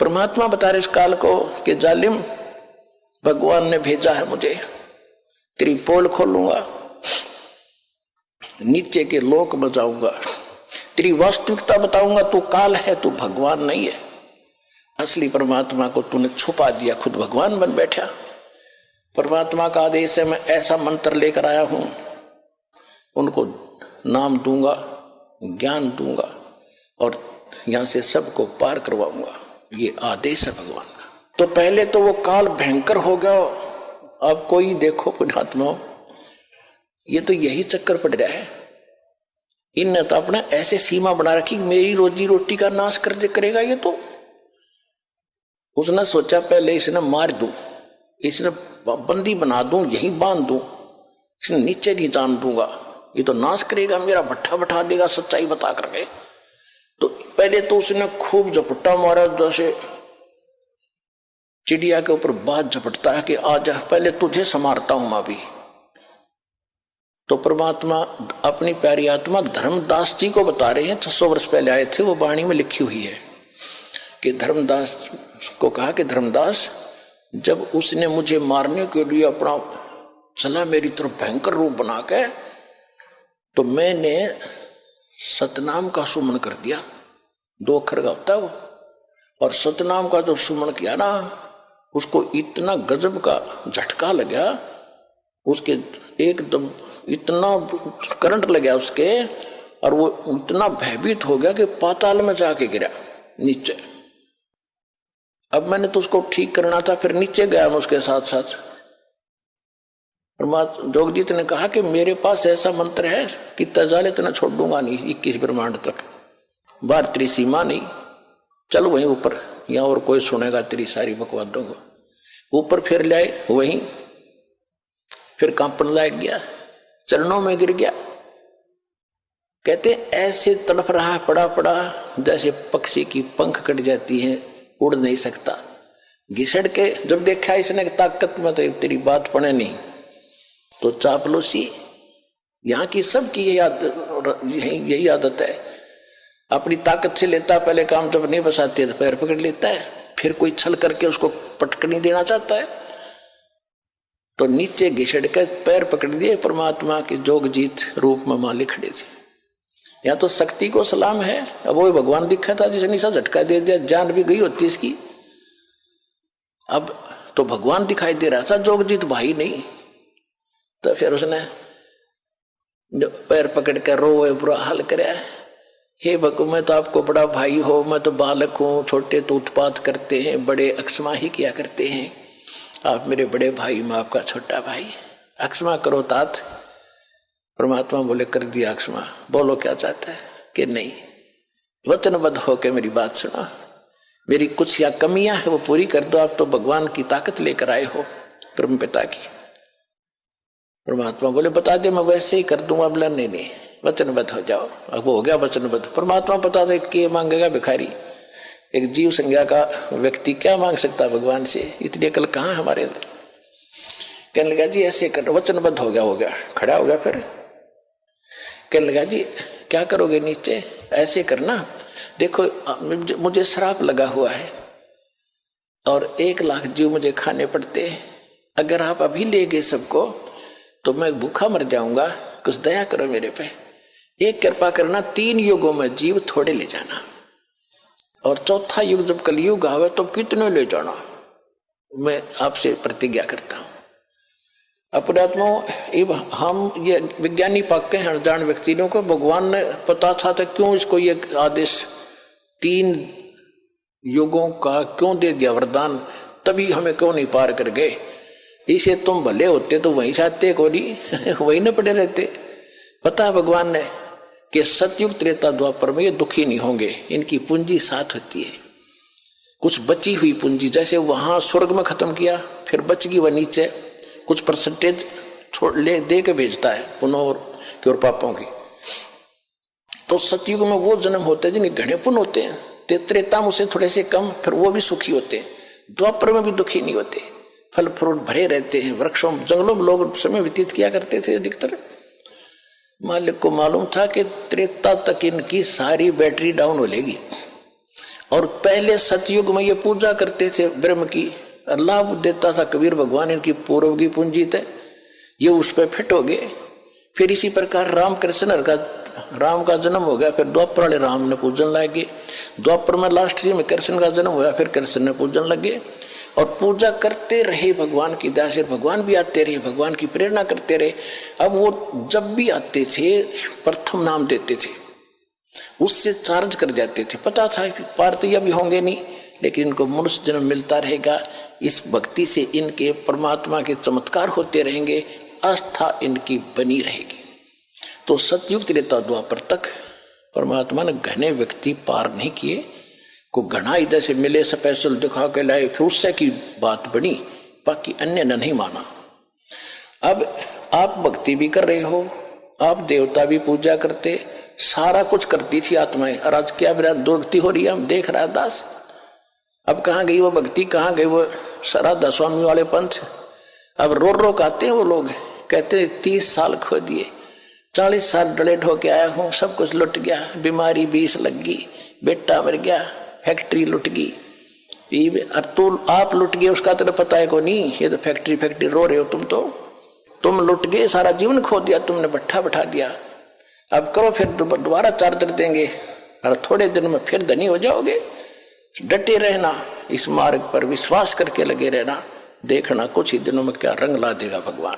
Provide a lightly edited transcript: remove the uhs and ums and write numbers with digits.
परमात्मा बता रहे इस काल को कि जालिम, भगवान ने भेजा है मुझे, तेरी पोल खोलूंगा, नीचे के लोक बजाऊंगा, तेरी वास्तविकता बताऊंगा। तू काल है, तू भगवान नहीं है। असली परमात्मा को तूने छुपा दिया, खुद भगवान बन बैठा। परमात्मा का आदेश है, मैं ऐसा मंत्र लेकर आया हूं, उनको नाम दूंगा, ज्ञान दूंगा और यहां से सबको पार करवाऊंगा। ये आदेश है भगवान का। तो पहले तो वो काल भयंकर हो गया। अब कोई देखो पुण्यात्मा, ये तो यही चक्कर पड़ रहा है। इनने तो अपना ऐसे सीमा बना रखी, मेरी रोजी रोटी का नाश कर दे करेगा ये। तो उसने सोचा पहले इसने मार दूं, इसने बंदी बना दूं, यहीं बांध दूं, इसने नीचे नहीं जान दूंगा, ये तो नाश करेगा, मेरा भट्ठा बैठा देगा सच्चाई बता करके। तो पहले तो उसने खूब झपट्टा मारा, जैसे चिड़िया के ऊपर बात झपटता है कि आजा, पहले तुझे संवारता हूं मैं भी। तो परमात्मा अपनी प्यारी आत्मा धर्मदास जी को बता रहे हैं, 600 वर्ष पहले आए थे, वो वाणी में लिखी हुई है कि धर्मदास को कहा कि धर्मदास, जब उसने मुझे मारने के लिए अपना चला मेरी तरफ भयंकर रूप बना के, तो मैंने सतनाम का सुमन कर दिया। 2 अक्षर का होता है वो, और सतनाम का जो सुमन किया ना, उसको इतना गजब का झटका लगा, उसके एकदम इतना करंट लगा उसके, और वो इतना भयभीत हो गया कि पाताल में जाके गिरा नीचे। अब मैंने तो उसको ठीक करना था, फिर नीचे गया मैं उसके साथ साथ। जोगजीत ने कहा कि मेरे पास ऐसा मंत्र है कि तजाले इतना छोड़ दूंगा नहीं, 21 ब्रह्मांड तक, बाहर तेरी सीमा नहीं, चल वहीं ऊपर, यहाँ और कोई सुनेगा तेरी सारी बकवादों को। ऊपर फिर लाए वहीं, फिर कांपन लायक गया, चरणों में गिर गया। कहते ऐसे तड़फ रहा, पड़ा पड़ा जैसे पक्षी की पंख कट जाती है, उड़ नहीं सकता। घिसड़ के जब देखा इसने ताकत में तेरी बात पड़े नहीं, तो चापलूसी यहाँ की सबकी यही आदत है। अपनी ताकत से लेता पहले काम, जब नहीं बसाते तो पैर पकड़ लेता है, फिर कोई छल करके उसको पटकनी देना चाहता है तो नीचे घिसड़ के पैर पकड़ दिए। परमात्मा के जोगजीत रूप में मालिक खड़े थे। या तो शक्ति को सलाम है, अब वो भगवान दिखा था जिसने सा झटका दे दिया, जान भी गई होती इसकी। अब तो भगवान दिखाई दे रहा था, जोगजीत भाई नहीं। तो फिर उसने पैर पकड़ कर रोए, बुरा हाल करे, हे भगवान मैं तो आपको बड़ा भाई हो, मैं तो बालक हूँ, छोटे तो उत्पात करते हैं, बड़े अक्षमा ही किया करते हैं, आप मेरे बड़े भाई, मैं आपका छोटा भाई, अक्षमा करो तात। परमात्मा बोले कर दिया अक्षमा, बोलो क्या चाहता है। कि नहीं, वचनबद्ध होकर मेरी बात सुना, मेरी कुछ या कमियां है वो पूरी कर दो, आप तो भगवान की ताकत लेकर आए हो, परम पिता की। परमात्मा बोले बता दे, मैं वैसे ही कर दूंगा। बोला नहीं, वचनबद्ध हो जाओ। अब हो गया वचनबद्ध। परमात्मा पता था कि मांगेगा भिखारी, एक जीव संज्ञा का व्यक्ति क्या मांग सकता भगवान से, इतनी अकल कहाँ हमारे अंदर। कहने लगा जी ऐसे कर, वचनबद्ध हो गया, खड़ा हो गया। फिर कहने लगा जी क्या करोगे, नीचे ऐसे करना, देखो मुझे श्राप लगा हुआ है और 1 लाख जीव मुझे खाने पड़ते हैं, अगर आप अभी ले गए सबको तो मैं भूखा मर जाऊंगा, कुछ दया करो मेरे पे, एक कृपा करना, 3 युगों में जीव थोड़े ले जाना, और 4था युग जब कलयुग आवे तो कितने ले जाना, मैं आपसे प्रतिज्ञा करता हूं। अपरात्मा हम ये विज्ञानी पक्के हैं, अनजान व्यक्तियों को भगवान ने पता था तो क्यों इसको ये आदेश 3 युगों का क्यों दे दिया वरदान, तभी हमें क्यों नहीं पार कर गए। इसे तुम भले होते तो वहीं जाते कोरी वहीं न पड़े रहते। पता है भगवान ने कि सतयुग त्रेता द्वापर में ये दुखी नहीं होंगे, इनकी पूंजी साथ होती है, कुछ बची हुई पूंजी, जैसे वहां स्वर्ग में खत्म किया फिर बच गई वह नीचे कुछ परसेंटेज छोड़ ले दे के भेजता है पुण्यों की और पापों की। तो सतयुग में वो जन्म होते हैं जिन्हें घने पुण्य होते हैं, त्रेता में उसे थोड़े से कम, फिर वो भी सुखी होते हैं। द्वापर में भी दुखी नहीं होते, फल फ्रूट भरे रहते हैं, वृक्षों जंगलों में लोग समय व्यतीत किया करते थे अधिकतर। मालिक को मालूम था कि त्रेता तक इनकी सारी बैटरी डाउन हो लेगी और पहले सतयुग में ये पूजा करते थे ब्रह्म की, लाभ देता था कबीर भगवान, इनकी पूर्व की पूंजी थे, ये उस पर फिट हो गए। फिर इसी प्रकार राम का जन्म हो गया, फिर द्वापर वाले राम ने पूजन लगे, द्वापर में लास्ट में कृष्ण का जन्म हुआ, फिर कृष्ण ने पूजन लगे और पूजा करते रहे भगवान की दया से। भगवान भी आते रहे, भगवान की प्रेरणा करते रहे। अब वो जब भी आते थे प्रथम नाम देते थे, उससे चार्ज कर जाते थे। पता था पार्थिव भी होंगे नहीं, लेकिन इनको मनुष्य जन्म मिलता रहेगा, इस भक्ति से इनके परमात्मा के चमत्कार होते रहेंगे, आस्था इनकी बनी रहेगी। तो सतयुग त्रेता द्वापर तक परमात्मा ने घने व्यक्ति पार नहीं किए, को घना इधर से मिले स्पेशल दिखा के लाए, फिर उससे की बात बनी, बाकी अन्य ने नहीं माना। अब आप भक्ति भी कर रहे हो, आप देवता भी पूजा करते, सारा कुछ करती थी आत्माएं, और आज क्या मेरा दुर्गति हो रही है, हम देख रहा दास। अब कहाँ गई वो भक्ति, कहाँ गई वो राधा स्वामी वाले पंथ। अब रो रो कहते हैं वो लोग, कहते 30 साल खो दिए, 40 साल डलेट होके आया हूँ, सब कुछ लुट गया, बीमारी 20 लग गई, बेटा मर गया, फैक्ट्री लुट गई, और तू आप लुट गए उसका तो पता है को नहीं, ये तो फैक्ट्री रो रहे हो तुम लुट गए, सारा जीवन खो दिया तुमने, भट्ठा बैठा दिया। अब करो फिर दोबारा चार्जर देंगे और थोड़े दिन में फिर धनी हो जाओगे। डटे रहना, इस मार्ग पर विश्वास करके लगे रहना, देखना कुछ ही दिनों में क्या रंग ला देगा भगवान।